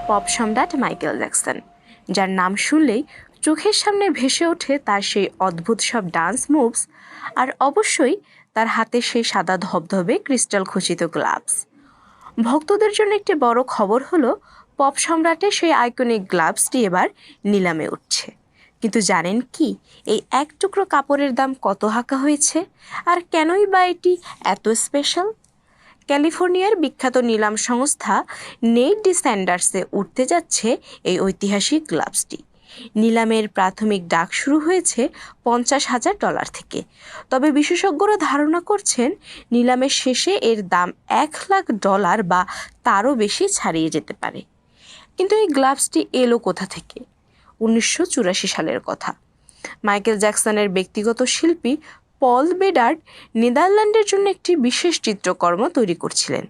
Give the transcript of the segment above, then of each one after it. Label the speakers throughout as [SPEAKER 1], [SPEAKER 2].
[SPEAKER 1] Pop সম্রাট Michael Jackson, যার নাম শুনলেই চোখের সামনে ভেসে ওঠে তার সেই অদ্ভুত সব ডান্স মুভস, আর অবশ্যই তার হাতে সেই সাদা ধবধবে ক্রিস্টাল খচিত গ্লাভস। ভক্তদের জন্য একটি বড় খবর হলো পপ সম্রাটের সেই আইকনিক গ্লাভসটি এবার নিলামে উঠছে। কিন্তু জানেন কি, এই এক টুকরো কাপড়ের দাম কত হাঁকা হয়েছে, আর কেনই বা এটি এত স্পেশাল? ক্যালিফোর্নিয়ার বিখ্যাত নিলাম সংস্থা নেট ডি স্যান্ডার্সে উঠতে যাচ্ছে এই ঐতিহাসিক গ্লাভসটি। নিলামের প্রাথমিক ডাক শুরু হয়েছে $50,000 থেকে, তবে বিশেষজ্ঞরা ধারণা করছেন নিলামের শেষে এর দাম $1,00,000 বা তারও বেশি ছাড়িয়ে যেতে পারে। কিন্তু এই গ্লাভসটি এলো কোথা থেকে? 1984 সালের কথা। মাইকেল জ্যাকসনের ব্যক্তিগত শিল্পী পল বেডার্ড নেদারল্যান্ডের জন্য একটি বিশেষ চিত্রকর্ম তৈরি করছিলেন।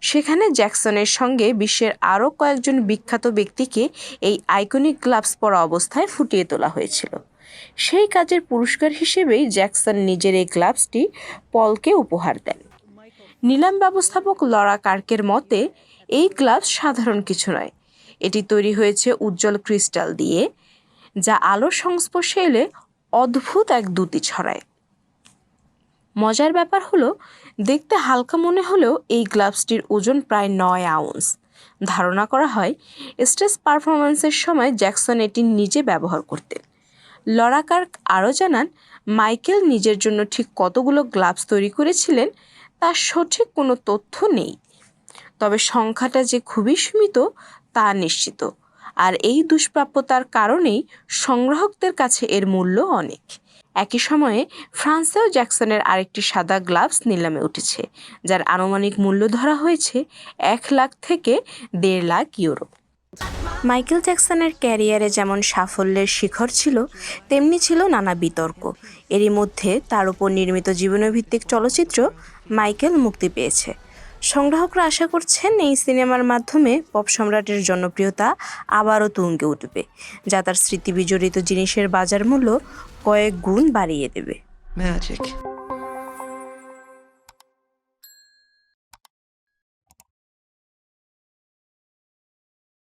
[SPEAKER 1] সেখানে জ্যাকসনের সঙ্গে বিশ্বের আরও কয়েকজন বিখ্যাত ব্যক্তিকে এই আইকনিক গ্লাভস পরা অবস্থায় ফুটিয়ে তোলা হয়েছিল। সেই কাজের পুরস্কার হিসেবেই জ্যাকসন নিজের এই গ্লাভসটি পলকে উপহার দেন। নিলাম ব্যবস্থাপক লরা কার্কের মতে এই গ্লাভস সাধারণ কিছু নয়, এটি তৈরি হয়েছে উজ্জ্বল ক্রিস্টাল দিয়ে, যা আলোর সংস্পর্শে এলে অদ্ভুত এক দ্যুতি ছড়ায়। মজার ব্যাপার হলো, দেখতে হালকা মনে হলেও এই গ্লাভসটির ওজন প্রায় 9 আউন্স। ধারণা করা হয় স্টেজ পারফরম্যান্সের সময় জ্যাকসন এটি নিজে ব্যবহার করতেন। লরা কার্ক আরও জানান, মাইকেল নিজের জন্য ঠিক কতগুলো গ্লাভস তৈরি করেছিলেন তার সঠিক কোনো তথ্য নেই, তবে সংখ্যাটা যে খুবই সীমিত তা নিশ্চিত। আর এই দুষ্প্রাপ্যতার কারণেই সংগ্রাহকদের কাছে এর মূল্য অনেক। একই সময়ে ফ্রান্সেও জ্যাকসনের আরেকটি সাদা গ্লাভস নিলামে উঠেছে, যার আনুমানিক মূল্য ধরা হয়েছে $1,00,000 থেকে €1,50,000। মাইকেল জ্যাকসনের ক্যারিয়ারে যেমন সাফল্যের শিখর ছিল, তেমনি ছিল নানা বিতর্ক। এরই মধ্যে তার উপর নির্মিত জীবনভিত্তিক চলচ্চিত্র মাইকেল মুক্তি পেয়েছে। সংগ্রাহকরা আশা করছেন এই সিনেমার মাধ্যমে পপ সম্রাটের জনপ্রিয়তা আবারও তুঙ্গে উঠবে, যা তার স্মৃতি বিজড়িত জিনিসের বাজার মূল্য কয়েক গুণ বাড়িয়ে দেবে।
[SPEAKER 2] Magic.